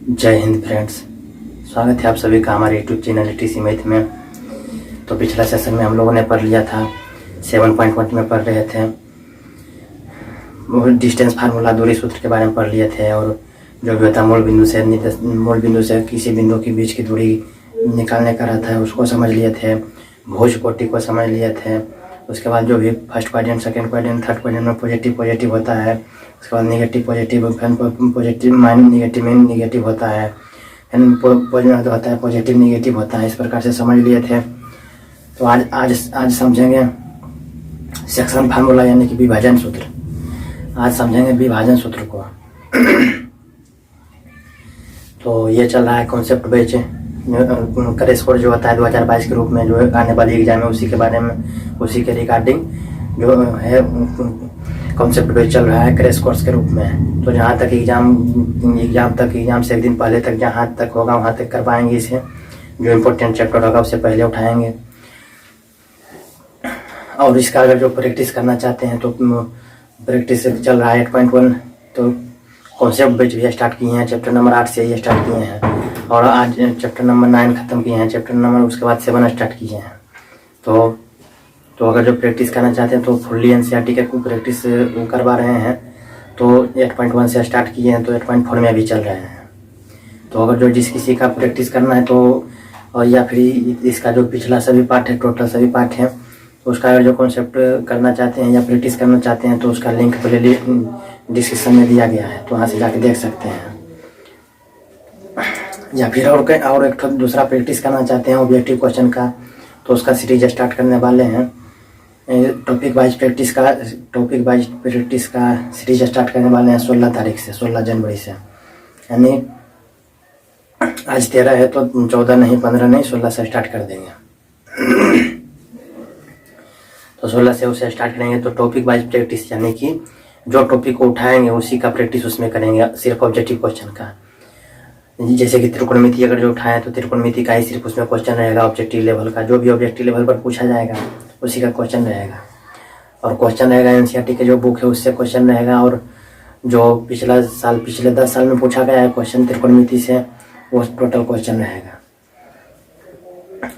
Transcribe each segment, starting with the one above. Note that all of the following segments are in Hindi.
जय हिंद फ्रेंड्स, स्वागत है आप सभी का हमारे यूट्यूब चैनल टीसी मैथ में। तो पिछला सेशन में हम लोगों ने पढ़ लिया था 7.1 में पढ़ रहे थे, डिस्टेंस फार्मूला दूरी सूत्र के बारे में पढ़ लिए थे। और जो भी होता है मूल बिंदु से किसी बिंदु के बीच की दूरी निकालने का रहता है उसको समझ लिए थे, भुज कोटि को समझ लिए थे। उसके बाद जो भी first quadrant, second quadrant, third quadrant में पॉजिटिव होता है, उसके बाद नेगेटिव पॉजिटिव माइनस नेगेटिव होता है, पॉजिटिव होता है, पॉजिटिव नेगेटिव होता है। इस प्रकार से समझ लिए थे। तो आज समझेंगे सेक्शन फार्मूला यानी कि विभाजन सूत्र। आज समझेंगे विभाजन सूत्र को। तो ये चल रहा है कॉन्सेप्ट बेच करे स्कोर जो होता है 2022 के रूप में, जो आने वाली एग्जाम है उसी के बारे में, उसी के रिगार्डिंग जो है कॉन्सेप्ट बेच चल रहा है क्रैश कोर्स के रूप में। तो जहाँ तक एग्जाम से एक दिन पहले तक जहाँ तक होगा वहाँ तक कर पाएंगे इसे। जो इम्पोर्टेंट चैप्टर होगा उससे पहले उठाएंगे। और इसका अगर जो प्रैक्टिस करना चाहते हैं तो प्रैक्टिस चल रहा है 8.1। तो कॉन्सेप्ट बेच भी स्टार्ट किए हैं, चैप्टर नंबर 8 से ही स्टार्ट किए हैं। और आज चैप्टर नंबर 9 खत्म किए हैं, चैप्टर नंबर उसके बाद 7 स्टार्ट किए हैं। तो अगर जो प्रैक्टिस करना चाहते हैं तो फुल्ली एनसीईआरटी के प्रैक्टिस करवा रहे हैं। तो 8.1 से स्टार्ट किए हैं तो 8.4 में अभी चल रहे हैं। तो अगर जो किसी का प्रैक्टिस करना है तो और या फिर इसका जो पिछला सभी पार्ट है, टोटल सभी पार्ट है, तो उसका अगर जो कॉन्सेप्ट करना चाहते हैं या प्रैक्टिस करना चाहते हैं तो उसका लिंक प्ले डिस्क्रिप्शन में दिया गया है, तो वहाँ से जाके देख सकते हैं। या फिर और एक दूसरा प्रैक्टिस करना चाहते हैं ऑब्जेक्टिव क्वेश्चन का, तो उसका सीरीज स्टार्ट करने वाले हैं। टॉपिक वाइज प्रैक्टिस का सीरीज स्टार्ट करने वाले हैं 16 तारीख से, 16 जनवरी से। यानी आज 13 है तो 14 नहीं, 15 नहीं, 16 से स्टार्ट कर देंगे। तो 16 से उसे स्टार्ट करेंगे। तो टॉपिक वाइज प्रैक्टिस यानी कि जो टॉपिक को उठाएंगे उसी का प्रैक्टिस उसमें करेंगे, सिर्फ ऑब्जेक्टिव क्वेश्चन का। जैसे कि त्रिकोणमिति अगर जो उठाएं तो त्रिकोणमिति का ही सिर्फ उसमें क्वेश्चन रहेगा ऑब्जेक्टिव लेवल का। जो भी ऑब्जेक्टिव लेवल पर पूछा जाएगा उसी का क्वेश्चन रहेगा। और क्वेश्चन रहेगा एनसीईआरटी के जो बुक है उससे क्वेश्चन रहेगा। और जो पिछले 10 साल में पूछा गया है क्वेश्चन त्रिकोणमिति से, वो टोटल क्वेश्चन रहेगा।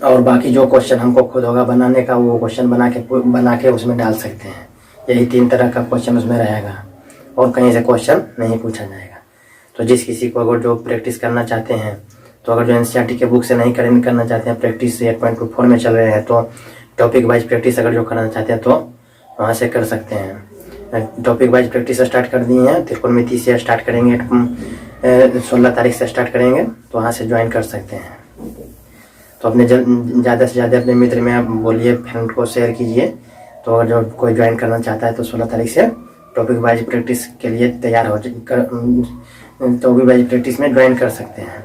और बाकी जो क्वेश्चन हमको खुद होगा बनाने का, वो क्वेश्चन बना के उसमें डाल सकते हैं। यही 3 तरह का क्वेश्चन उसमें रहेगा और कहीं से क्वेश्चन नहीं पूछा जाएगा। तो जिस किसी को अगर जो प्रैक्टिस करना चाहते हैं, तो अगर जो एनसीईआरटी के बुक से नहीं करना चाहते हैं, प्रैक्टिस 8.4 में चल रहे हैं, तो टॉपिक वाइज प्रैक्टिस अगर जो करना चाहते हैं तो वहाँ से कर सकते हैं। टॉपिक वाइज प्रैक्टिस स्टार्ट कर दी है, त्रिकोणमिति से स्टार्ट करेंगे, 16 तारीख से स्टार्ट करेंगे, तो वहाँ से ज्वाइन कर सकते हैं। तो अपने ज़्यादा से ज़्यादा अपने मित्र में बोलिए, फ्रेंड को शेयर कीजिए। तो अगर जो कोई ज्वाइन करना चाहता है तो 16 तारीख से टॉपिक वाइज प्रैक्टिस के लिए तैयार हो टॉपिक वाइज प्रैक्टिस में ज्वाइन कर सकते हैं।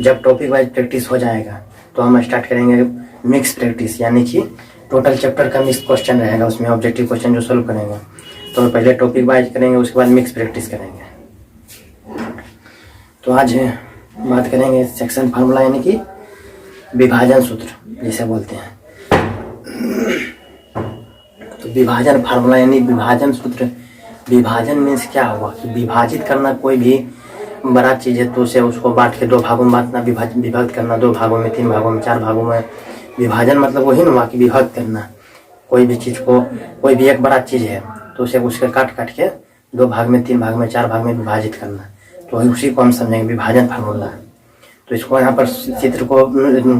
जब टॉपिक वाइज प्रैक्टिस हो जाएगा तो हम स्टार्ट करेंगे मिक्स प्रैक्टिस, यानी कि टोटल चैप्टर का मिक्स क्वेश्चन रहेगा, उसमें ऑब्जेक्टिव क्वेश्चन जो सोल्व करेंगे। तो पहले टॉपिक वाइज करेंगे, उसके बाद मिक्स प्रैक्टिस करेंगे। तो आज बात करेंगे सेक्शन फार्मूला यानी कि विभाजन सूत्र जिसे बोलते हैं। तो विभाजन फार्मूला यानी विभाजन सूत्र। विभाजन मीन्स क्या हुआ कि विभाजित करना, कोई भी बड़ा चीज़ है तो उसे उसको बांट के 2 भागों में बांटना, विभक्त करना, 2 भागों में, 3 भागों में, 4 भागों में। विभाजन मतलब वही ना हुआ कि विभक्त करना। कोई भी चीज़ को, कोई भी एक बड़ा चीज़ है तो उसे उसके काट के 2 भाग में, 3 भाग में, 4 भाग में विभाजित करना। तो उसी को हम समझेंगे विभाजन फार्मूला। तो इसको यहाँ पर चित्र को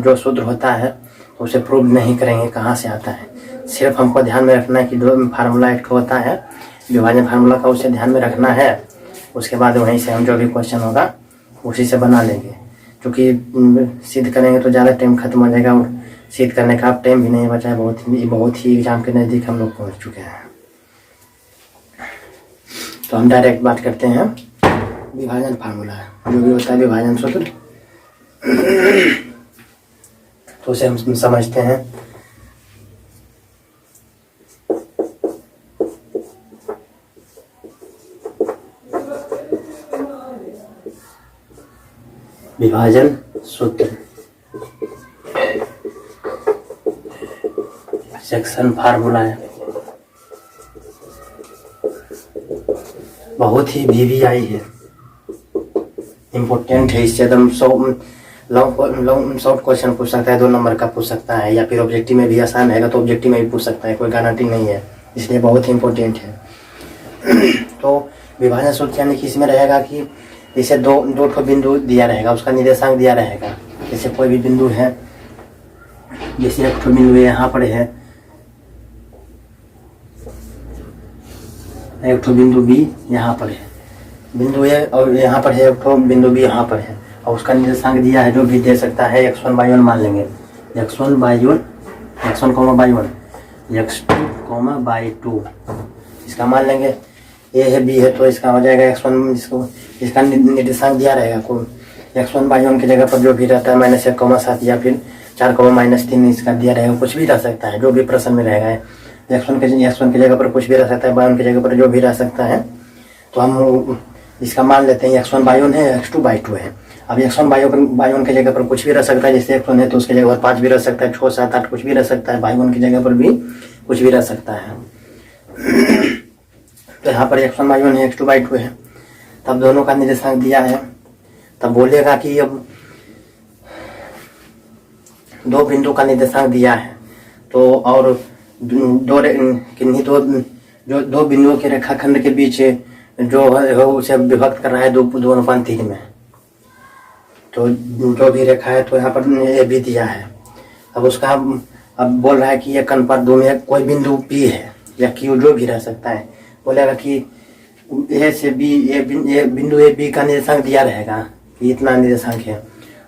जो सूत्र होता है तो उसे प्रूव नहीं करेंगे कहाँ से आता है। सिर्फ हमको ध्यान में रखना है कि 2 फार्मूला एक होता है विभाजन फार्मूला का, उसे ध्यान में रखना है। उसके बाद वहीं से हम जो भी क्वेश्चन होगा उसी से बना लेंगे। क्योंकि सिद्ध करेंगे तो ज़्यादा टाइम खत्म हो जाएगा और सिद्ध करने का अब टाइम भी नहीं बचा है। बहुत ही एग्जाम के नज़दीक हम लोग पहुँच चुके हैं। तो हम डायरेक्ट बात करते हैं विभाजन फार्मूला, जो भी होता है विभाजन सूत्र। तो उसे हम समझते हैं। विभाजन सूत्र सेक्शन फार्मूला है, बहुत ही वीवीआई है, इम्पोर्टेंट है, इससे एकदम लॉन्ग शॉर्ट क्वेश्चन पूछ सकता है, 2 नंबर का पूछ सकता है, या फिर ऑब्जेक्टिव में भी आसान रहेगा तो ऑब्जेक्टिव में भी पूछ सकता है, कोई गारंटी नहीं है, इसलिए बहुत ही इम्पोर्टेंट है। तो विभाजन सूत्र यानी कि इसमें रहेगा कि जैसे दो ठो बिंदु दिया रहेगा, उसका निर्देशांक दिया रहेगा। जैसे कोई भी बिंदु है, जैसे एक ठो बिंदु यहाँ पर है, एक ठो बिंदु बी यहाँ पर है, बिंदु ए और यहाँ पर है एक ठो बिंदु बी यहाँ पर है, और उसका निर्देशांक दिया है जो भी दे सकता है x1 by 1 मान लेंगे, x1 by 1 x2 by 2 इसका मान लेंगे। ए है बी है तो इसका हो जाएगा x1, इसका निर्देशांक दिया रहेगा कोई x1 by 1 की जगह पर जो भी रहता है -1,7 या फिर 4,-3 इसका दिया रहेगा, कुछ भी रह सकता है जो भी प्रश्न में रहेगा। x1 की जगह पर कुछ भी रह सकता है, y1 की जगह पर जो भी रह सकता है। तो हम इसका मान लेते हैं x1 by 1 है, x2 by 2 है। अब x1 by 1 की जगह पर कुछ भी रह सकता है, जैसे x1 है तो उसकी जगह पर 5 भी रह सकता है, 6, 7, 8 कुछ भी रह सकता है, by 1 की जगह पर भी कुछ भी रह सकता है। तो यहाँ पर x1 by 1 है, x2 by 2 है, तब दोनों का निर्देशांक दिया है। तब बोलेगा कि अब दो बिंदु का निर्देशांक दिया है तो और दो बिंदुओं के रेखाखंड के बीच जो है उसे विभक्त कर रहा है 2:3 में। तो जो भी रेखा है तो यहाँ पर ए भी दिया है। अब उसका अब बोल रहा है कि ये 1:2 में कोई बिंदु पी है या क्यू जो भी रह सकता है। बोलेगा कि ए से बी, बिंदु ए बी का निर्देशांक दिया रहेगा, इतना निर्देशांक है,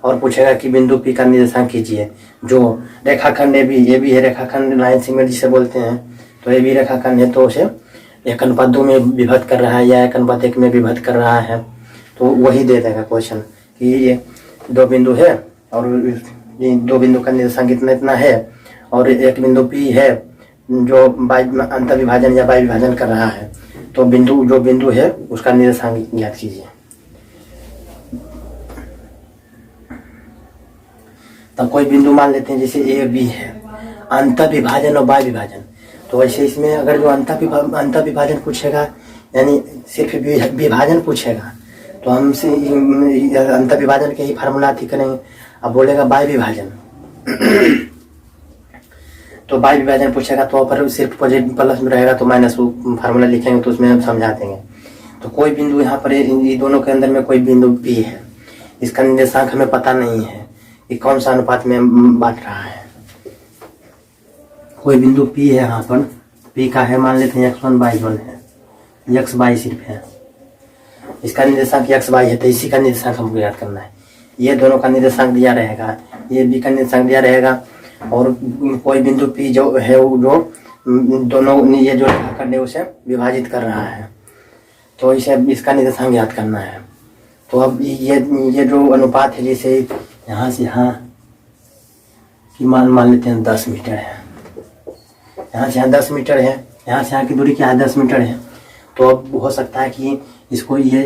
और पूछेगा कि बिंदु पी का निर्देशांक कीजिए। जो रेखाखंड ए बी है, रेखाखंड लाइन सेगमेंट जिसे बोलते हैं, तो ए बी रेखाखंड है तो उसे 1:2 में विभक्त कर रहा है या 1:1 में विभक्त कर रहा है, तो वही दे देगा क्वेश्चन कि ये दो बिंदु है और ये दो बिंदु का निर्देशांक इतना है और एक बिंदु पी है जो अंतर विभाजन या बाय विभाजन कर रहा है, तो जो बिंदु है उसका निर्देशांक ज्ञात कीजिए। तब कोई बिंदु मान लेते हैं जैसे ए बी है, अंतर विभाजन और बाय विभाजन। तो ऐसे इसमें अगर जो अंतर विभाजन पूछेगा यानी सिर्फ विभाजन पूछेगा तो हम अंतर विभाजन के ही फार्मूला थी करेंगे। अब बोलेगा बाय विभाजन तो बाय विभाजन पूछेगा तो पर सिर्फ पॉजिटिव प्लस में रहेगा तो माइनस फार्मूला लिखेंगे तो उसमें हम समझा देंगे। तो कोई बिंदु यहाँ पर ये दोनों के अंदर में कोई बिंदु पी है, इसका निर्देशांक हमें पता नहीं है कि कौन सा अनुपात में बांट रहा है। कोई बिंदु पी है, यहाँ पर पी का है मान लेते हैं x1 by 1 है, x बाई सिर्फ है, इसका निर्देशांक x बाई है, तो इसी का निर्देशांक हमको याद करना है। ये दोनों का निर्देशांक दिया रहेगा, ये बी का निर्देशांक दिया रहेगा, और कोई बिंदु पी जो है जो दोनों ये जो रेखाखंड है उसे विभाजित कर रहा है, तो इसे इसका निर्देशांक याद करना है। तो अब ये जो अनुपात है, जैसे यहाँ से यहाँ की मान लेते हैं 10 मीटर है, यहाँ से यहाँ 10 मीटर है, यहाँ से यहाँ की दूरी क्या है 10 मीटर है। तो अब हो सकता है कि इसको ये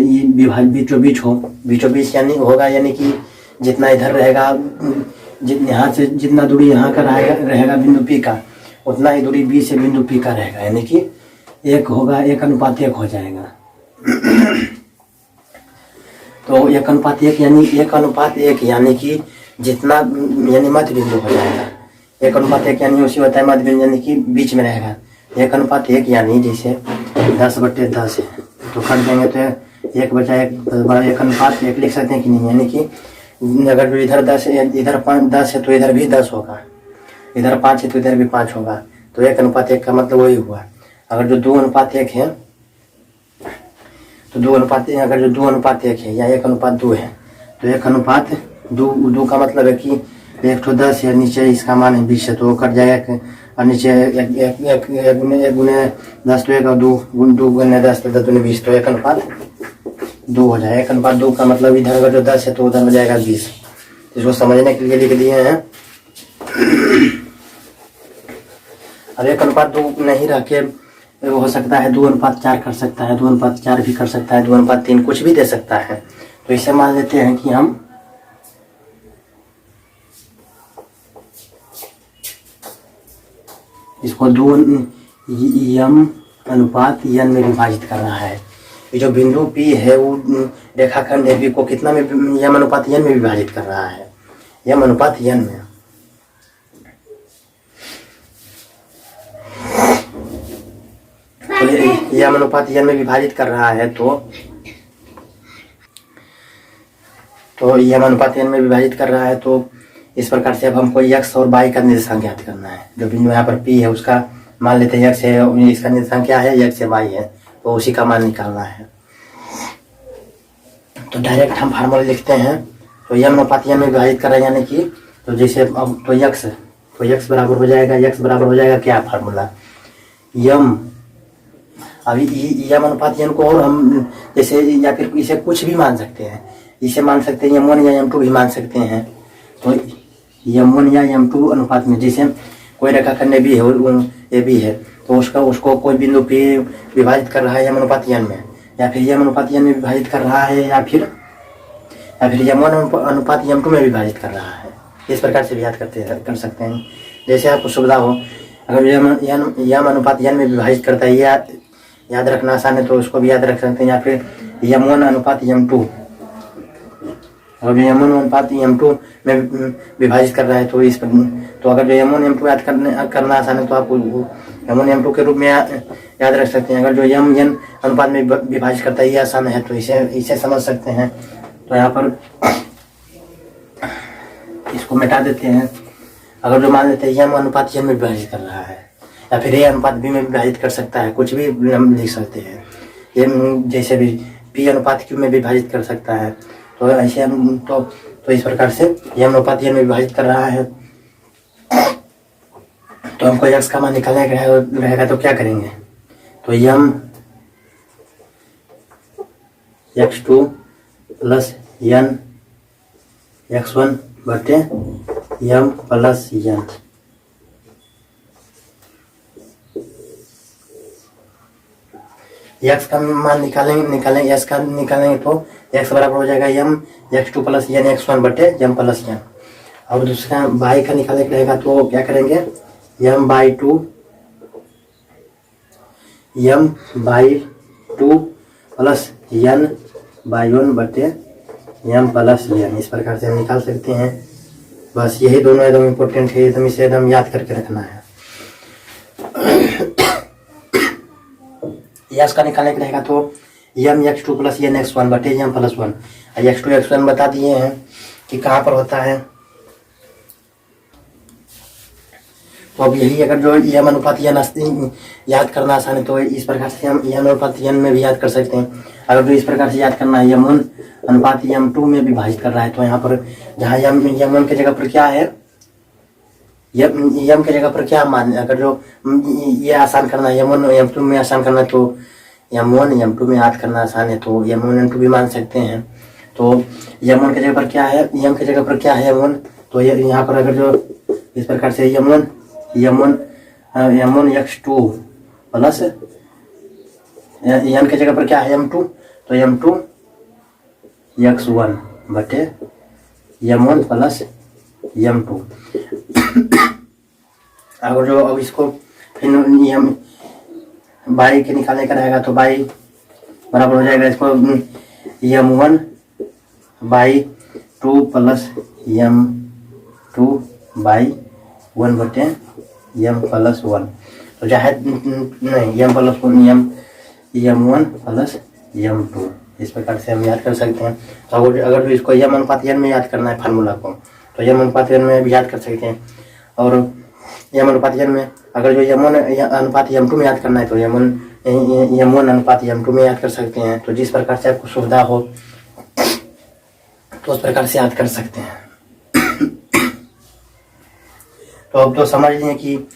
बीचों बीच हो, बीचों बीच यानी होगा, यानी कि जितना इधर रहेगा, यहाँ से जितना दूरी यहाँ का रहेगा बिंदु पी का, उतना ही दूरी बी से बिंदु पी का रहेगा, यानी कि 1 होगा, 1:1 हो जाएगा। तो 1:1 यानी 1:1 यानी कि जितना यानी मध्य बिंदु हो जाएगा। 1:1 यानी उसी होता है मध्य बिंदु, यानी कि बीच में रहेगा। 1:1 यानी जैसे 10/10 है तो कट देंगे तो 1/1 लिख सकते हैं कि नहीं, यानी कि अगर जो इधर 10 है, इधर 10 है तो इधर भी 10 होगा, इधर 5 है तो इधर भी 5 होगा। तो 1:1 का मतलब वही हुआ। अगर जो 2:1 है तो 2:1, अगर जो 2:1 है या 1:2 है तो 1:2 का मतलब है कि 1:10 है, नीचे इसका मान है 20 है तो कट जाएगा, और नीचे 1 गुने 10 तो 1 और 2 गुने 10 तो 10 दूनी 20, तो 1:2 हो जाएगा। 1:2 का मतलब इधर अगर जो 10 है तो उधर हो जाएगा 20। इसको समझने के लिए लिख दिए हैं। अब 1:2 नहीं रह के हो सकता है 2:4 कर सकता है, 2:4 भी कर सकता है, 2:3 कुछ भी दे सकता है। तो इसे मान लेते हैं कि हम इसको 2 m/n में विभाजित कर रहा है। ये जो बिंदु P है वो रेखाखंड AB को कितना में यम अनुपात n में विभाजित कर रहा है, यम अनुपात n में। तो यम अनुपात n में विभाजित कर रहा है तो यम अनुपात n में विभाजित कर रहा है। तो इस प्रकार से अब हमको x और y का निर्देशांक ज्ञात करना है। जो बिंदु यहाँ पर P है उसका मान लेते हैं x है, इसका निर्देशांक क्या है, x से y है, तो उसी का मान निकालना है। तो डायरेक्ट हम फार्मूला लिखते हैं। तो यम अनुपात n में विभाजित कर रहे हैं, यानी कि तो जैसे अब तो x बराबर हो जाएगा, x बराबर हो जाएगा क्या फार्मूला, यम। अभी यम अनुपात n को और हम जैसे या फिर इसे कुछ भी मान सकते हैं, इसे मान सकते हैं m1 या m2 भी मान सकते हैं। तो m1 या m2 अनुपात में जैसे कोई रेखाखंड AB है तो उसको कोई बिंदु P विभाजित कर रहा है यम अनुपात n में, या फिर यम अनुपात n में विभाजित कर रहा है, या फिर m1 अनुपात m2 में विभाजित कर रहा है। इस प्रकार से भी याद कर सकते हैं, जैसे आपको सुविधा हो। अगर यम अनुपात n में विभाजित करता है, याद रखना आसान है तो उसको भी याद रख सकते हैं, या फिर m1 अनुपात m2, अगर m1 अनुपात m2 में विभाजित कर रहा है तो अगर जो m1 m2 याद करना आसान है तो आप m1 m2 के रूप में याद रख सकते हैं। अगर जो mn अनुपात में विभाजित करता है ये आसान है तो इसे समझ सकते हैं। तो यहाँ पर इसको मिटा देते हैं। अगर जो मान लेते हैं m अनुपात n में विभाजित कर रहा है, या फिर a अनुपात b में विभाजित कर सकता है, कुछ भी हम लिख सकते हैं। ये जैसे भी p अनुपात q में विभाजित कर सकता है, तो ऐसे हम तो इस प्रकार से यम अनुपात n में विभाजित कर रहा है। तो हमको x का मान निकालने का रहेगा तो क्या करेंगे, तो यम x2 प्लस n x1 बटे यम प्लस n। x का मान निकालेंगे s का निकालेंगे तो x बराबर हो जाएगा यम x2 प्लस n x1 बटे यम प्लस n। और दूसरा y का निकालने का रहेगा तो क्या करेंगे, यम बाई 2 प्लस n बाई 1 बटे यम प्लस n। इस प्रकार से हम निकाल सकते हैं। बस यही दोनों एकदम इम्पोर्टेंट है, एकदम इसे एकदम याद करके रखना है। यस का निकालने का रहेगा तो यम x2 प्लस n x1 बटे यम प्लस 1। x2 x1 बता दिए हैं कि कहाँ पर होता है। तो अब यही अगर जो यम अनुपात n याद करना आसान है तो इस प्रकार से हम यम अनुपात n में भी याद कर सकते हैं। अगर जो इस प्रकार से याद करना है यम1 अनुपात m2 में विभाजित कर रहा है, तो यहाँ पर जहाँ यम1 की जगह पर क्या है, यम की जगह पर क्या मान, अगर जो ये आसान करना है m1 m2 में आसान करना है तो m1 m2 में याद करना आसान है तो m1 m2 भी मान सकते हैं। तो m1 की जगह पर क्या है, m की जगह पर क्या है m1, तो यहाँ पर अगर जो इस प्रकार से m1 x2 प्लस n की जगह पर क्या है m2, तो m2 x1 बटे m1 प्लस m2। अगर जो अब इसको फिर बाई के निकालने का रहेगा तो बाई बराबर हो जाएगा इसको m1 by 2 plus m2 by 1 बटे m प्लस 1। तो चाहे नहीं m plus 1 m1 plus m2, इस प्रकार से हम याद कर सकते हैं। तो अगर इसको यम अनुपात n में याद करना है फार्मूला को तो यम अनुपात n में भी याद कर सकते हैं। और यम अनुपात n में अगर जो यम1 अनुपात m2 में याद करना है तो यम1 अनुपात m2 में याद कर सकते हैं। तो जिस प्रकार से आपको सुविधा हो तो उस प्रकार से याद कर सकते हैं। तो अब तो समझ लें कि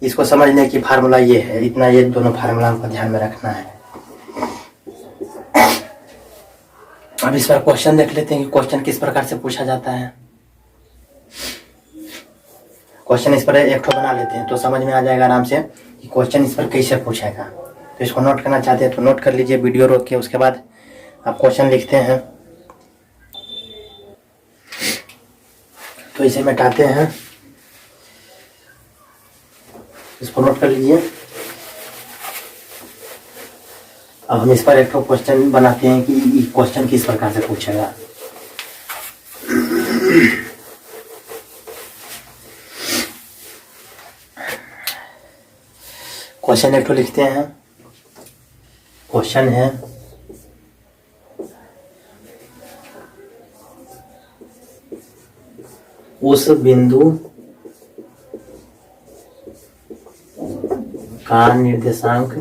इसको समझने की फार्मूला ये है, इतना ये दोनों फार्मूला को ध्यान में रखना है। अब इस पर क्वेश्चन देख लेते हैं कि क्वेश्चन किस प्रकार से पूछा जाता है। क्वेश्चन इस पर एक ठो बना लेते हैं तो समझ में आ जाएगा आराम से कि क्वेश्चन इस पर कैसे पूछेगा। तो इसको नोट करना चाहते हैं तो नोट कर लीजिए वीडियो रोक के, उसके बाद आप क्वेश्चन लिखते हैं। तो इसे मिटाते हैं, इसको नोट कर लीजिए। अब हम इस पर एक क्वेश्चन बनाते हैं कि क्वेश्चन किस प्रकार से पूछेगा। क्वेश्चन एक लिखते हैं। क्वेश्चन है उस बिंदु का निर्देशांक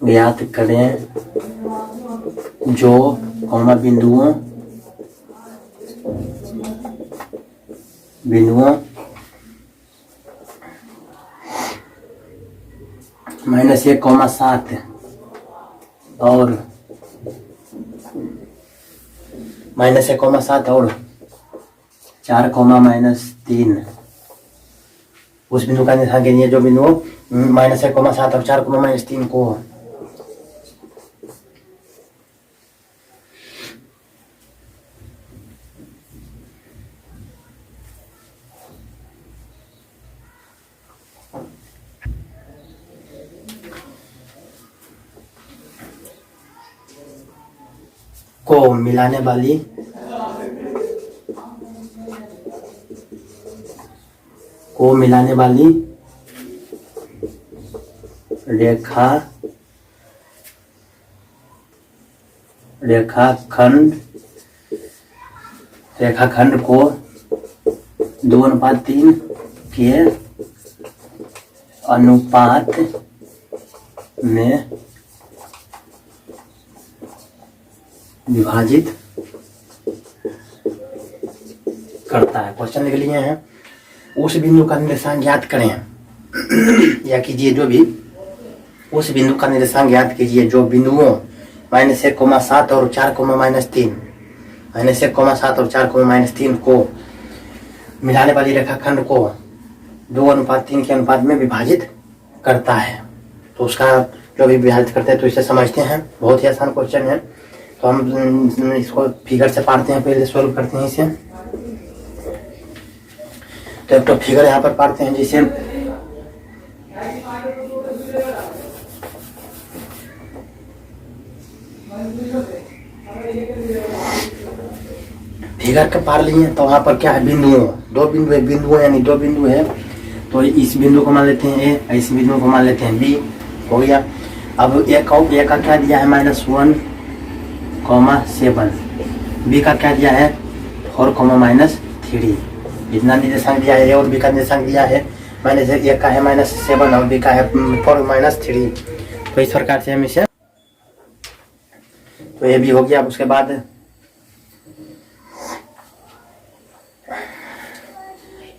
ज्ञात करें जो बिंदुओं -1,7 और -1,7 और 4,-3 उस बिंदु का निर्धारण कीजिए जो बिंदु -1,7 और 4,-3 को मिलाने वाली रेखाखंड को 2:3 के अनुपात में विभाजित करता है। क्वेश्चन लिख लिए हैं। उस बिंदु का निर्देशांक ज्ञात करें या कीजिए जो भी उस बिंदु का निर्देशांक ज्ञात कीजिए जो बिंदुओं -1,7 और 4,-3 -1,7 और 4,-3 को मिलाने वाली रेखाखंड को 2:3 के अनुपात में विभाजित करता है। तो उसका जो भी विभाजित करते हैं तो इसे समझते हैं। बहुत ही आसान क्वेश्चन है। तो हम इसको फिगर से पाड़ते हैं, पहले सोल्व करते हैं इसे। तो एक तो फिगर यहाँ पर पाड़ते हैं जिसे फिगर के पार लिए। तो वहाँ पर क्या है, बिंदुओं, दो बिंदु है, बिंदुओं यानी दो बिंदु है। तो इस बिंदु को मान लेते हैं ए, इस बिंदु को मान लेते हैं बी, हो गया। अब ए का क्या दिया है -1,7, बी का क्या दिया है 4,-3। इतना निर्देशांक दिया है ए और बी का निर्देशांक दिया है ए का है -7 और बी का है 4-3। तो इस प्रकार से हम इसे, तो ये भी हो गया। अब उसके बाद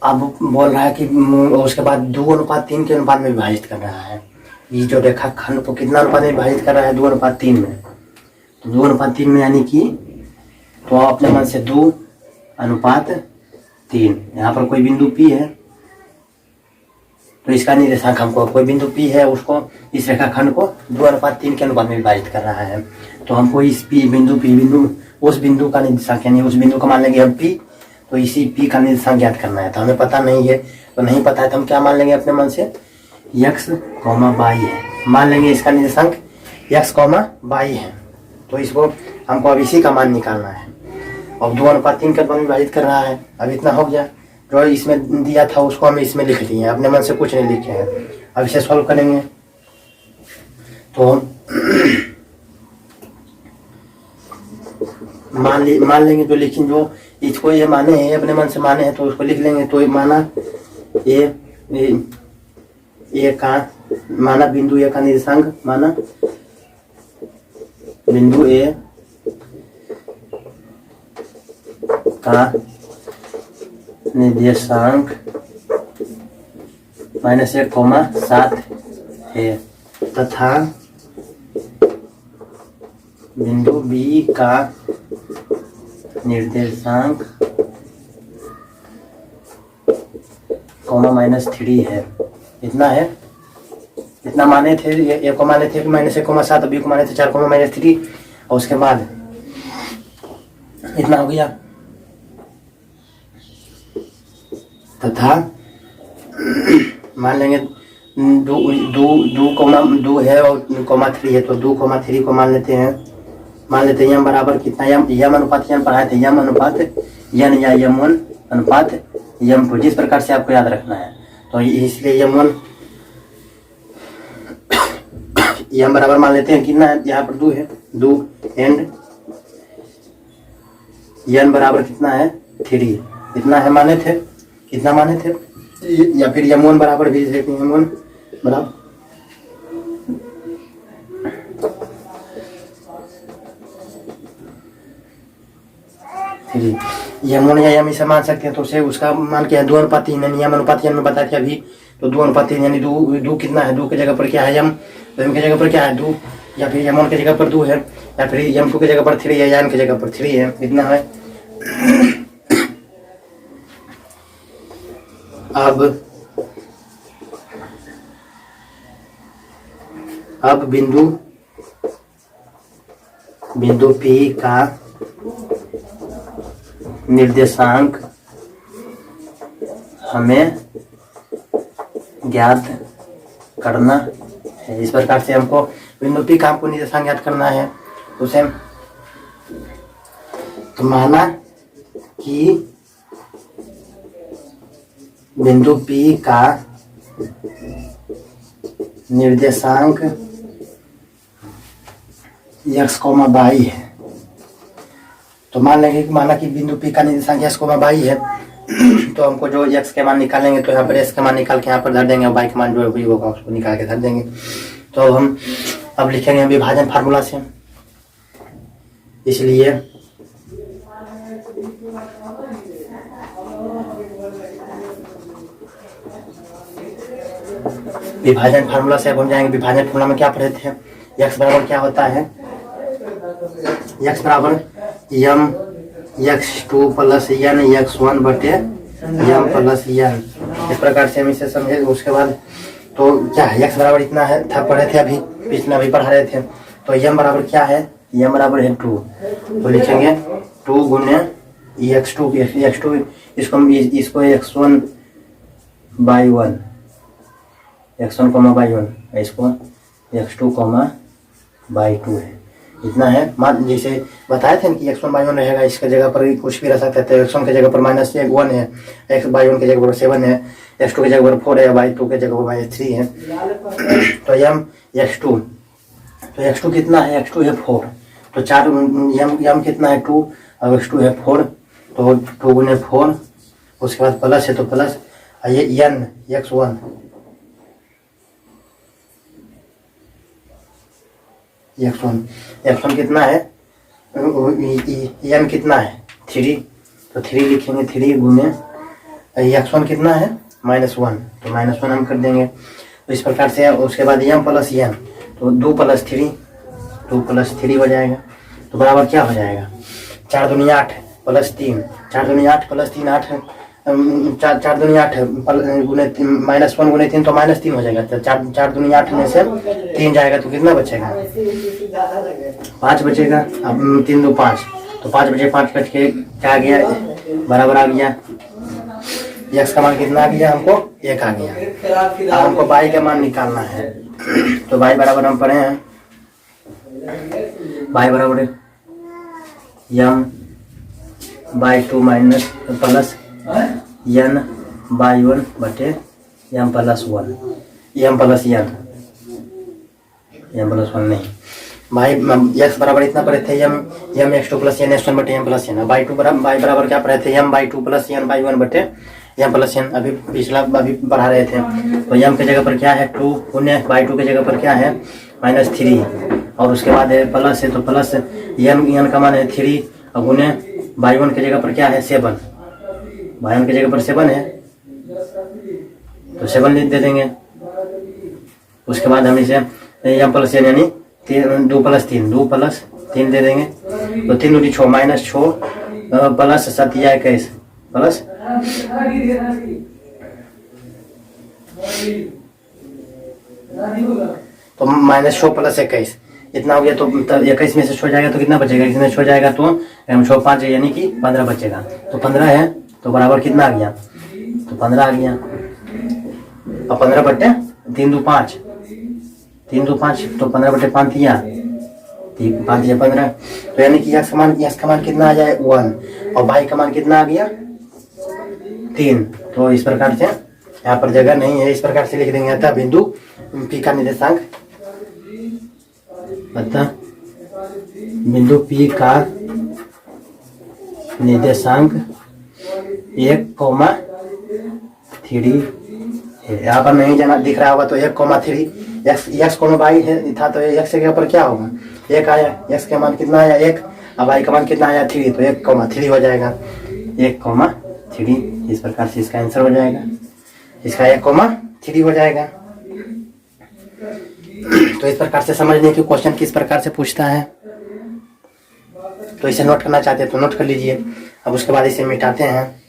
अब बोल रहा है कि उसके बाद 2:3 के अनुपात में विभाजित कर रहा है। ये जो रेखाखंड को कितना अनुपात में विभाजित कर रहा है 2:3 में। तो 2:3 में यानी कि तो अपने मन से 2:3। यहाँ पर कोई बिंदु P है तो इसका निर्देशांक हमको, कोई बिंदु P है उसको इस रेखाखंड को 2:3 के अनुपात में विभाजित कर रहा है। तो हमको इस बिंदु उस बिंदु का निर्देशांक यानी उस बिंदु का मान लेंगे हम P। तो इसी P का निर्देशांक ज्ञात करना है। तो हमें पता नहीं है, तो नहीं पता है तो हम क्या मान लेंगे अपने मन से x, y है। मान लेंगे इसका निर्देशांक x, y है। तो इसको हमको अब इसी का मान निकालना है। अब 2:3 के अनुपात में विभाजित कर रहा है। अब इतना हो गया। जो इसमें दिया था उसको हम इसमें लिख लिए, अपने मन से कुछ नहीं लिखे हैं। अब इसे सॉल्व करेंगे तो मान लेंगे जो लिखें, जो इसको ये माने हैं अपने मन से माने हैं तो उसको लिख लेंगे। तो माना ए का माना बिंदु ए का निर्देशांक, माना बिंदु ए का निर्देशांक -1,7 है तथा बिंदु बी का निर्देशांक -3 है। इतना है, इतना माने थे। ए को माने थे -1,7, बी को माने थे 4,-3 और उसके बाद इतना हो गया तथा मान लेंगे 2 है और 3 है, तो 2,3 को मान लेते हैं यम बराबर कितना, यम अनुपात यम पढ़ाए थे, यम अनुपात यन या यम1 अनुपात यम2, जिस प्रकार से आपको याद रखना है। तो इसलिए यम1 यम बराबर मान लेते हैं कितना है, यहाँ पर 2 है, 2 एंड यन बराबर कितना है 3, इतना है माने थे, कितना माने थे, या फिर यम1 बराबर भी देते हैं, यम1 बराबर यम1 या यम इसे मान सकते हैं। तो उसे उसका मान क्या है 2:3, यम अनुपात यम में बताया था अभी, तो 2:3 यानी 2 कितना है, 2 की जगह पर क्या है यम, तो यम की जगह पर क्या है 2, या फिर यम1 की जगह पर 2 है, या फिर यम2 की जगह पर 3 है, या यम की जगह पर 3 है, इतना है। अब बिंदु P का निर्देशांक हमें ज्ञात करना है। इस प्रकार से हमको बिंदु P का हमको निर्देशांक ज्ञात करना है। उसे तो माना कि बिंदु P का निर्देशांक x, y है। तो मान लेंगे कि माना कि बिंदु P का निर्देशांक x, y है, तो हमको जो x के मान निकालेंगे तो यहाँ पर s के मान निकाल के यहाँ पर धर देंगे और y के मान जो भी होगा उसको निकाल के धर देंगे। तो हम अब लिखेंगे विभाजन फार्मूला से, इसलिए विभाजन फार्मूला से अब हम जाएंगे। विभाजन फार्मूला में क्या पढ़े थे, x बराबर क्या होता है, x बराबर यम x2 प्लस यन x1 बटे यम प्लस यन। इस प्रकार से हम इसे समझे। उसके बाद तो क्या है, x बराबर इतना है था, पढ़े थे अभी, पिछले अभी पढ़ा रहे थे। तो यम बराबर क्या है, यम बराबर है 2, तो लिखेंगे 2 गुने x2, इसको x1 बाई 1, x1 बाई 1, इसको x2 बाई 2 है, इतना है। मान जैसे बताए थे कि x1 बाई 1 रहेगा, इसके जगह पर कुछ भी रह सकता है। तो x1 की जगह पर -1 है, x बाई 1 की जगह पर 7 है, x2 की जगह पर 4 है, बाई 2 की जगह पर -3 है। तो यम x2, तो x2 कितना है, x2 है 4, तो 4 यम कितना है 2 और x2 है 4, तो 2 गुने 4, उसके बाद प्लस है तो प्लस ये यन x1, x1 कितना है, यम कितना है 3, तो 3 लिखेंगे, 3 गुने x1 कितना है -1, तो -1 हम कर देंगे। तो इस प्रकार से उसके बाद यम प्लस यन, तो 2 प्लस 3 हो जाएगा। तो बराबर क्या हो जाएगा, 4 दूनी 8 प्लस 3, 4 दूनी 8 प्लस 3 8, 4 दूनी 8 गुने -1 गुने 3 तो -3 हो जाएगा। तो 4 दूनी 8 में से 3 जाएगा तो कितना बचेगा, 5 बचेगा। अब 3 2 5, तो 5 बचे, 5 बच के क्या आ गया, बराबर आ गया। x का मान कितना आ गया, हमको 1 आ गया। अब हमको y का मान निकालना है। तो y बराबर हम पढ़े हैं, y बराबर m by 2 minus plus n by 1 बटे यम प्लस 1, यम प्लस 1 नहीं, भाई x बराबर इतना पढ़े थे, यम x2 प्लस यन x1 बटे यम प्लस यन। बाई 2 बराबर क्या पढ़े थे, यम बाई 2 प्लस यन बाई 1 बटे यम प्लस यन, अभी पिछला अभी पढ़ा रहे थे। तो यम की जगह पर क्या है 2 गुने बाई 2 की जगह पर क्या है -3, और उसके बाद है प्लस है तो प्लस यन का मान है 3 और गुने बाई 1 की जगह पर क्या है 7, बाई 1 की जगह पर 7 है तो 7 दे देंगे। उसके बाद हम इसे यम प्लस यन यानी 2 प्लस 3 दे देंगे। तो 3 दूनी 6 -6 प्लस 7 या 21 प्लस तो -6 प्लस 21 इतना हो गया। तो 21 में से 6 जाएगा तो कितना बचेगा, इसमें 6 जाएगा तो 6 5 यानी कि 15 बचेगा। तो 15 है तो बराबर कितना आ गया, तो 15 आ गया। और 15/3 2 5 तो 15/5 दिया 5 या 15। तो यानी कि यक्स का मान कितना आ जाए 1 और वाई का मान कितना आ गया 3। तो इस प्रकार से यहाँ पर जगह नहीं है, इस प्रकार से लिख देंगे। अतः बिंदु पी का निर्देशांक, अतः बिंदु पी का निर्देशांक 1,3 है। यहाँ पर नहीं जाना दिख रहा होगा तो 1,3 x, y है था, तो x के ऊपर क्या होगा 1 आया, x का मान कितना आया 1 और y का मान कितना आया 3, तो 1,3 हो जाएगा 1,3। इस प्रकार से इसका आंसर हो जाएगा, इसका 1,3 हो जाएगा। तो इस प्रकार से समझने की क्वेश्चन किस प्रकार से पूछता है, तो इसे नोट करना चाहते हैं तो नोट कर लीजिए। अब उसके बाद इसे मिटाते हैं।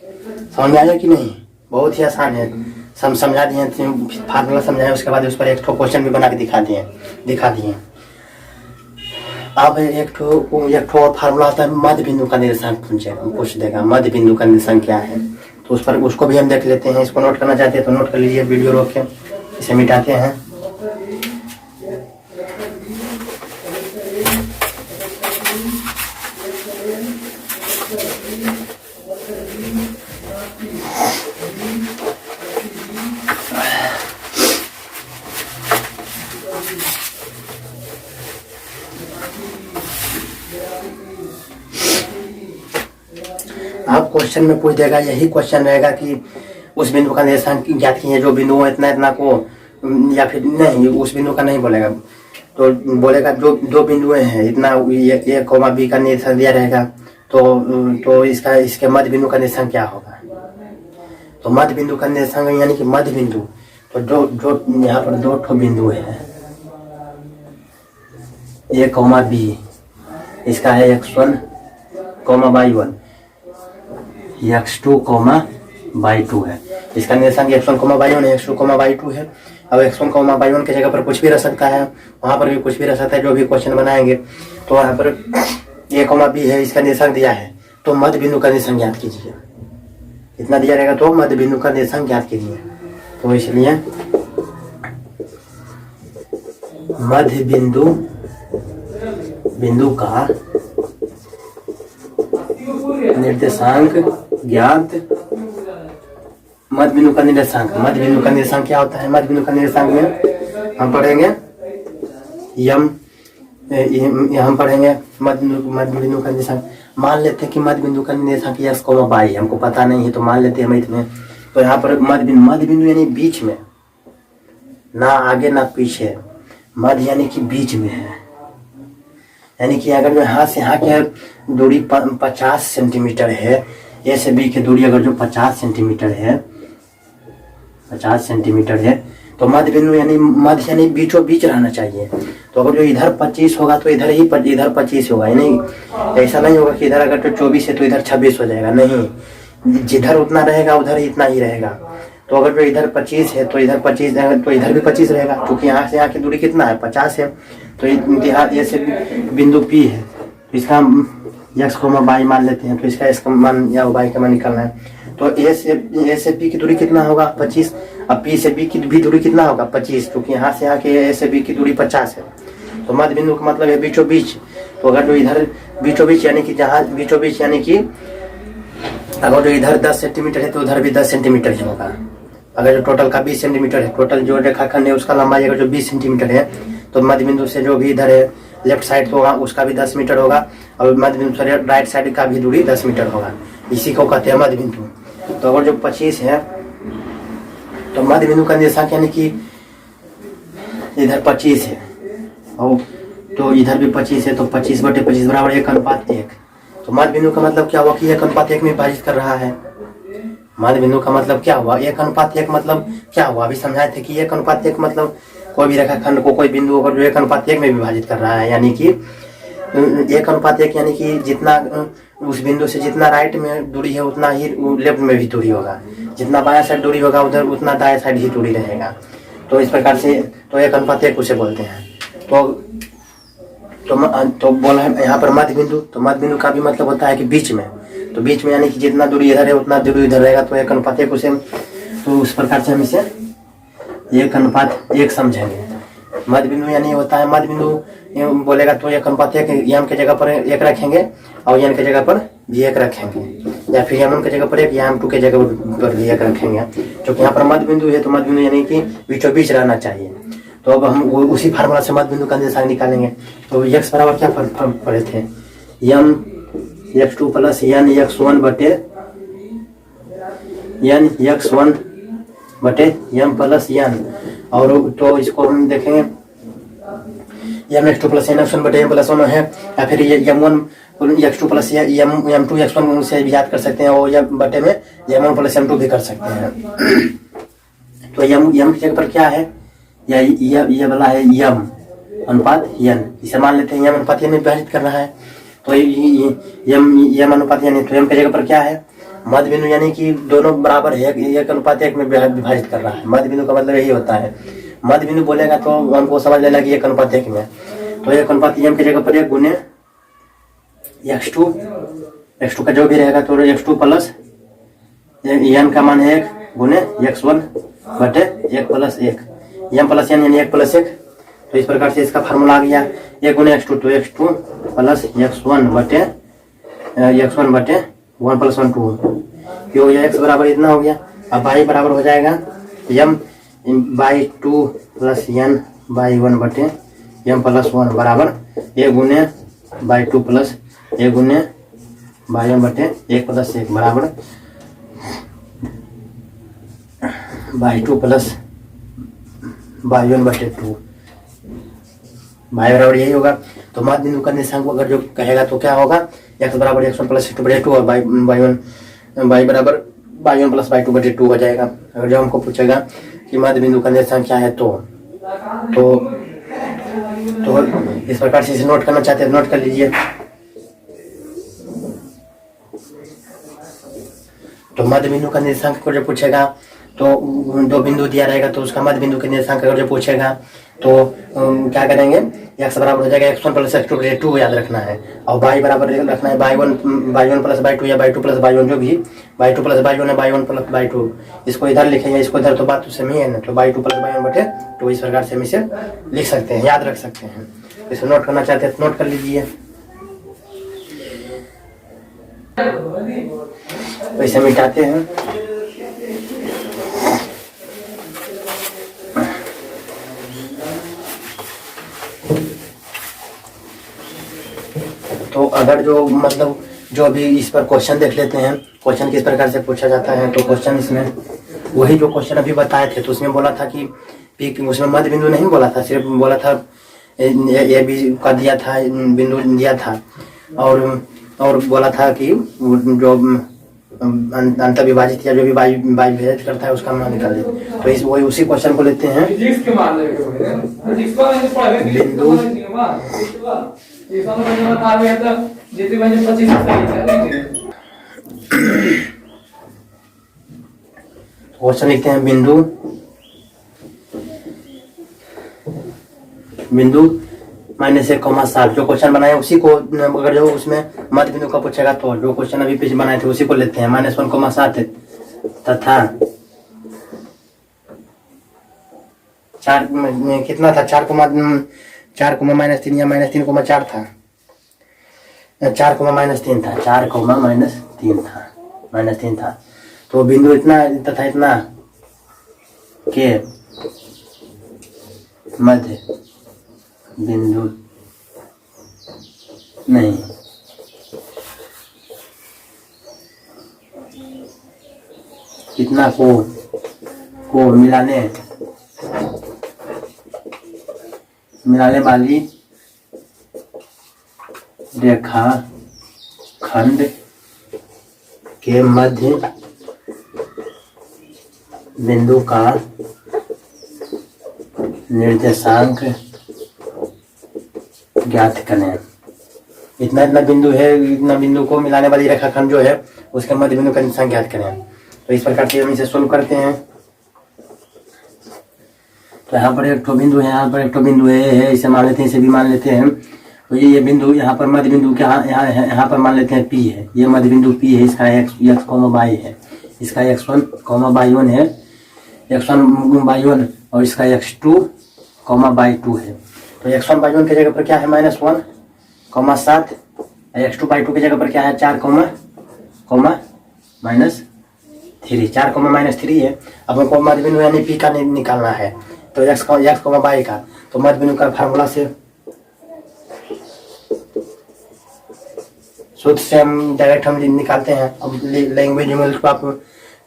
समझ में आया कि नहीं? बहुत ही आसान है, सब समझा दिए, फार्मूला समझाए, उसके बाद उस पर एक ठो क्वेश्चन भी बना के दिखा दिए। अब एक ठो और फार्मूला आता है, मध्य बिंदु का निर्देशांक पूछ देगा। मध्य बिंदु का निर्देशांक क्या है, तो उस पर उसको भी हम देख लेते हैं। इसको नोट करना चाहते हैं तो नोट कर लीजिए, वीडियो रोक के इसे मिटाते हैं। अब क्वेश्चन में पूछ देगा, यही क्वेश्चन रहेगा कि उस बिंदु का निर्देशांक ज्ञात कीजिए जो बिंदु इतना को, या फिर नहीं उस बिंदु का नहीं बोलेगा, तो बोलेगा जो दो बिंदुएं हैं इतना ए कॉमा बी का निर्देशांक दिया रहेगा, तो इसके मध्य बिंदु का निर्देशांक क्या होगा। तो मध्य बिंदु का निर्देशांक यानी कि मध्य बिंदु, तो जो यहाँ पर 2 ठो बिंदु है ए कॉमा बी, इसका है x1, y1, x2, y2 है। इसका निर्देशांक x1, y1 है, x2, y2 है। अब x1, y1 की जगह पर कुछ भी रह सकता है, वहां पर भी कुछ भी रह सकता है। जो भी क्वेश्चन बनाएंगे तो वहां पर a, b है, इसका निर्देशांक दिया है, तो मध्य बिंदु का निर्देशांक ज्ञात कीजिए। इतना दिया रहेगा तो मध्य बिंदु का निर्देशांक ज्ञात कीजिए। तो इसलिए मध्य बिंदु का निर्देशांक ज्ञात। मध्य बिंदु का निर्देशांक क्या होता है? मध्य बिंदु का निर्देशांक में हम पढ़ेंगे हम पढ़ेंगे मध्य बिंदु का निर्देशांक। मान लेते हैं कि मध्य बिंदु का निर्देशांक x, y, हमको पता नहीं है तो मान लेते हैं मैथ में। तो यहाँ पर मध्य बिंदु यानी बीच में, ना आगे ना पीछे, मध्य यानी कि बीच में है। यानी कि अगर जो यहाँ से यहाँ के दूरी 50 सेंटीमीटर है, ए से बी की दूरी अगर जो 50 सेंटीमीटर है, तो मध्य बिंदु यानी बीचों बीच रहना चाहिए। तो अगर जो इधर 25 होगा तो इधर 25 होगा, यानी ऐसा नहीं होगा कि इधर अगर तो 24 है तो इधर 26 हो जाएगा, नहीं, जिधर उतना रहेगा उधर इतना ही रहेगा। तो अगर जो इधर 25 है तो इधर 25 तो इधर भी 25 रहेगा, क्योंकि यहाँ से यहाँ की दूरी कितना है 50 है। तो ये से बिंदु P है, तो इसका x, y मान लेते हैं, तो इसका मान या y का मान निकालना है। तो ए से P की दूरी कितना होगा 25, अब P से B की भी दूरी कितना होगा 25, क्योंकि यहाँ से यहाँ के ए से B की दूरी 50 है। तो मध्य बिंदु का मतलब है बीचों बीच। तो अगर जो इधर बीचों बीच यानी कि जहाँ बीचों बीच यानी कि अगर जो इधर 10 सेंटीमीटर है तो उधर भी 10 सेंटीमीटर ही होगा। अगर जो टोटल का 20 सेंटीमीटर है, टोटल जो रेखाखंड है उसका लंबाई अगर जो 20 सेंटीमीटर है, तो मध्य बिंदु से जो भी इधर है लेफ्ट साइड होगा उसका भी 10 मीटर होगा, और मध्य बिंदु से राइट साइड का भी दूरी 10 मीटर होगा। इसी को कहते हैं मध्य बिंदु। तो अगर जो 25 है तो मध्य बिंदु का निर्देशांक यानी कि इधर 25 है और तो इधर भी 25 है, तो 25/25 बराबर 1:1। तो मध्य बिंदु का मतलब क्या हुआ कि 1:1 में विभाजित कर रहा है। मध्य बिंदु का मतलब क्या हुआ 1:1 मतलब क्या हुआ, अभी समझाए थे कि 1:1 मतलब कोई भी रेखाखंड को कोई बिंदु अगर जो 1:1 में विभाजित कर रहा है, यानी कि 1:1 यानी कि जितना उस बिंदु से जितना राइट में दूरी है उतना ही लेफ्ट में भी दूरी होगा, जितना बायां साइड दूरी होगा उधर उतना दाएं साइड ही दूरी रहेगा। तो इस प्रकार से तो 1:1 उसे बोलते हैं। तो बोला है यहाँ पर मध्य बिंदु, तो मध्य बिंदु का भी मतलब होता है कि बीच में। तो बीच में यानी कि जितना दूरी इधर है उतना दूरी इधर रहेगा, तो 1:1 उसे, तो उस प्रकार से हम इसे 1:1 समझेंगे। मध्य बिंदु यानी होता है, मध्य बिंदु बोलेगा तो 1:1 यम के जगह पर 1 रखेंगे और यन के जगह पर भी 1 रखेंगे, या फिर यम के जगह पर 1 यम 2 के जगह पर भी 1 रखेंगे। क्योंकि यहाँ पर मध्य बिंदु है तो मध्य बिंदु यानी कि बीचों बीच रहना चाहिए। तो अब हम उसी फार्मूला से मध्य बिंदु का निर्देशांक निकालेंगे। तो x बराबर क्या पढ़े थे, यम x2 प्लस यन x1 बटे यन x1 बटे यम प्लस यन। और तो इसको हम देखेंगे यम x2 प्लस यन x1 बटे यम प्लस 1 है, या फिर यम1 x2 प्लस यम2 x1 से भी याद कर सकते हैं, और यम बटे में यम1 प्लस यम2 भी कर सकते हैं। तो यम की जगह पर क्या है, ये वाला है यम अनुपात यन, इसे मान लेते हैं यम अनुपात यन में विभाजित करना है। तो यम अनुपात यन, तो यम की जगह पर क्या है, मध्य बिंदु यानी कि दोनों बराबर है, 1:1 में विभाजित कर रहा है। मध्य बिंदु का मतलब यही होता है। मध्य बिंदु बोलेगा तो हमको समझ लेना कि 1:1 में, तो 1:1 यम की जगह पर 1 गुने x2 का जो भी रहेगा तो x2 प्लस यन का मान है 1 गुने x1 बटे 1 प्लस 1, यम प्लस यन यानी 1 प्लस 1। तो इस प्रकार से इसका फार्मूला आ गया 1 गुने x2, तो x2 प्लस x1 बटे 1 प्लस 1 2, क्यों यह x बराबर इतना हो गया। अब y बराबर हो जाएगा यम बाई 2 प्लस यन बाई 1 बटे यम प्लस 1 बराबर 1 गुने बाई 2 प्लस 1 गुने बाई 1 बटे 1 प्लस 1 बराबर बाई 2 प्लस बाई 1 बटे 2, बाई बराबर यही होगा। तो मध्य बिंदु का निर्देशांक अगर जो कहेगा तो क्या होगा, x बराबर x1 प्लस x2 बटे 2 और बाई बराबर बाई 1 प्लस बाई 2 बटे 2 हो जाएगा। अगर जो हमको पूछेगा कि मध्य बिंदु का निर्देशांक क्या है तो इस प्रकार से इसे नोट करना चाहते हैं, नोट कर लीजिए। तो मध्य बिंदु का निर्देशांक को जो पूछेगा तो 2 बिंदु दिया रहेगा, तो उसका मध्य बिंदु के निर्देशांक अगर जो पूछेगा तो क्या करेंगे, x बराबर हो जाएगा x1 प्लस x2 बटे 2 याद रखना है, और y बराबर रखना है बाई 1 प्लस बाई 2 या बाई 2 प्लस बाई 1, जो भी बाई 2 प्लस बाई 1 है बाई 1 प्लस बाई 2। इसको इधर लिखेंगे, इसको इधर, तो बात तो सेम ही है ना। तो बाई 2 प्लस बाई 1 बटे 2 इस प्रकार से हम इसे लिख सकते हैं, याद रख सकते हैं। इसे नोट करना चाहते हैं तो नोट कर लीजिए। तो इसे मिटाते हैं। तो अगर जो मतलब जो अभी इस पर क्वेश्चन देख लेते हैं, क्वेश्चन किस प्रकार से पूछा जाता है। तो क्वेश्चन इसमें वही जो क्वेश्चन अभी बताए थे, तो उसमें बोला था कि उसमें मध्य बिंदु नहीं बोला था, सिर्फ बोला था ये भी का दिया था, बिंदु दिया था, और बोला था कि जो अंत विभाजित या जो भी बाई विभाजित करता है उसका मान निकाल दे। तो इस वही उसी क्वेश्चन को लेते हैं। बिंदु क्वेश्चन लिखते हैं बिंदु -1,7 जो क्वेश्चन बनाए उसी को, अगर जो उसमें मध्य बिंदु का पूछेगा तो जो क्वेश्चन अभी पीछे बनाए थे उसी को लेते हैं। -1,7 तथा 4 कितना था, 4 -3 या -3,4 था, 4 -3 था, 4 -3 था। तो बिंदु इतना तथा इतना के मध्य बिंदु नहीं, कितना को मिलाने वाली रेखा खंड के मध्य बिंदु का निर्देशांक ज्ञात करें। इतना बिंदु है, इतना बिंदु को मिलाने वाली रेखाखंड जो है उसके मध्य बिंदु का निर्देशांक ज्ञात करें। तो इस प्रकार से हम इसे सोल्व करते हैं। तो यहाँ पर एक बिंदु है, यहाँ पर एक बिंदु है, इसे मान लेते हैं, इसे भी मान लेते हैं। तो ये बिंदु यहाँ पर मध्य बिंदु के यहाँ पर मान लेते हैं P है, ये मध्य बिंदु P है, इसका x, y है, इसका x1, y1 है, x1, y1 और इसका x2 बाई 2 है। तो x1 बाई 1 की जगह पर क्या है -1 7, x2 बाई 2 की जगह पर क्या है 4 -3, 4 -3 है। अब हमको मध्य बिंदु यानी P का निकालना है, तो x बाई का, तो मध्य बिंदु का फार्मूला से सूत्र से हम डायरेक्ट हम निकालते हैं। अब लैंग्वेज में आप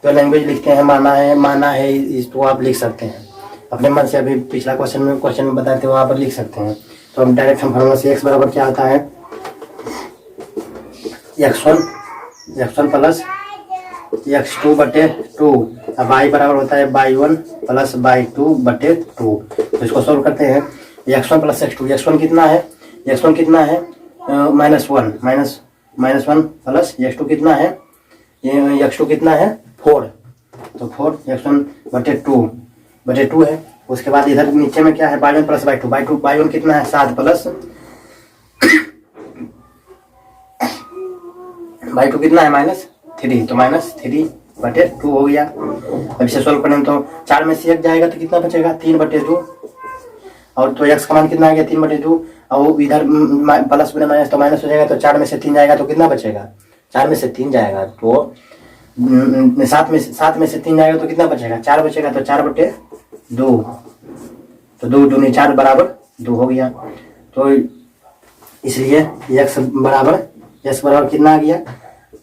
जो लैंग्वेज लिखते हैं माना है इस तो आप लिख सकते हैं अपने मन से। अभी पिछला क्वेश्चन में बताए थे वहाँ पर लिख सकते हैं। तो हम डायरेक्ट हम फार्मूला से x बराबर क्या आता है x1 प्लस x2 बटे 2, अब y बराबर होता है बाई 1 प्लस बाई 2 बटे 2। तो इसको सोल्व करते हैं। x1 प्लस x2, x1 कितना है -1 प्लस x2 कितना है x2 कितना है 4, तो 4 x1 बटे 2 है। उसके बाद इधर नीचे में क्या है बाई 1 प्लस बाई 2, बाई 1 कितना है 7 प्लस बाई 2 कितना है -3, तो -3 बटे 2 हो गया। अब इसे सोल्व करें तो 4 में से 1 जाएगा तो कितना बचेगा 3 बटे 2, और तो x का मान कितना आ गया 3 बटे 2, और इधर प्लस बने माइनस तो माइनस हो जाएगा, तो 4 में से 3 जाएगा तो कितना बचेगा 4 में से 3 जाएगा तो 7 में से 3 जाएगा तो कितना बचेगा 4 बचेगा, तो 4 बटे 2, तो 2 दूनी 4 बराबर 2 हो गया। तो इसलिए x बराबर कितना आ गया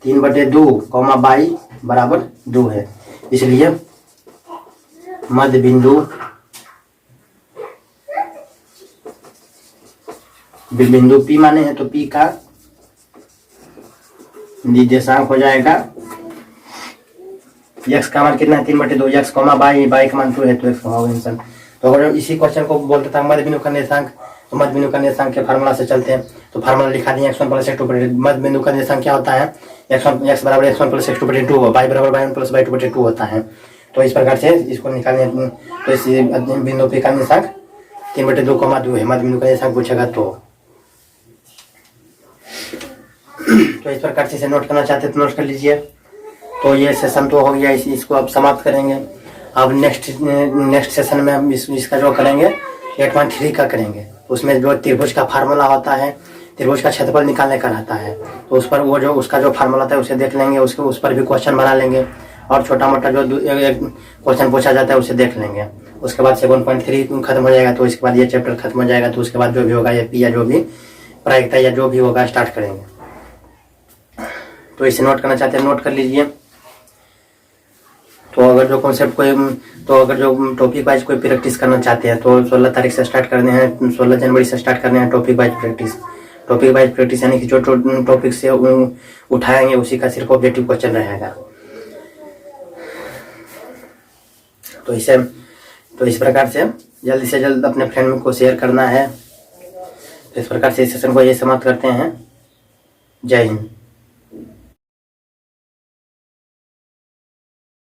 3 बटे 2 बाई बराबर 2 है। इसलिए मध्य बिंदु P माने हैं, तो P का निर्देशांक हो जाएगा x का मान कितना है 3 बटे 2, x बाई का मान 2 है, तो x आंसर। तो अगर इसी क्वेश्चन को बोलते था मध्य बिंदु का निर्देशांक, तो मध्य बिंदु का निर्देशांक के फार्मूला से चलते हैं। तो फार्मूला लिखा दिया x1 प्लस x2 बटे, मध्य बिंदु का निर्देशांक क्या होता है x बराबर x1 प्लस x2 बटे 2, y बराबर बाई 1 प्लस बाई 2 बटे 2 होता है। तो इस प्रकार से इसको निकालने, तो इस बिंदु P का निर्देशांक 3 बटे 2 है, मध्य बिंदु का निर्देशांक पूछेगा तो इस प्रकार से इसे नोट करना चाहते हैं तो नोट कर लीजिए। तो ये सेशन तो हो गया, इसको अब समाप्त करेंगे। अब नेक्स्ट सेशन में हम इसका जो करेंगे 8.3 का करेंगे। उसमें जो त्रिभुज का फार्मूला होता है, त्रिभुज का क्षेत्रफल निकालने का रहता है, तो उस पर वो जो उसका जो फार्मूला था उसे देख लेंगे, उस पर भी क्वेश्चन बना लेंगे, और छोटा मोटा जो क्वेश्चन पूछा जाता है उसे देख लेंगे। उसके बाद 7.3 खत्म हो जाएगा, तो इसके बाद ये चैप्टर खत्म हो जाएगा। तो उसके बाद जो भी होगा ये P या जो भी प्रायिकता या जो भी होगा स्टार्ट करेंगे। तो इसे नोट करना चाहते हैं नोट कर लीजिए। तो अगर जो कॉन्सेप्ट अगर जो टॉपिक वाइज कोई प्रैक्टिस करना चाहते हैं तो 16 तारीख से स्टार्ट करने हैं, 16 जनवरी से स्टार्ट करने हैं टॉपिक वाइज प्रैक्टिस यानी कि जो टॉपिक से उठाएंगे उसी का सिर्फ ऑब्जेक्टिव क्वेश्चन रहेगा। तो इस प्रकार से जल्दी से जल्द अपने फ्रेंड को शेयर करना है। तो इस प्रकार से इस सेशन को ये समाप्त करते हैं। जय हिंद।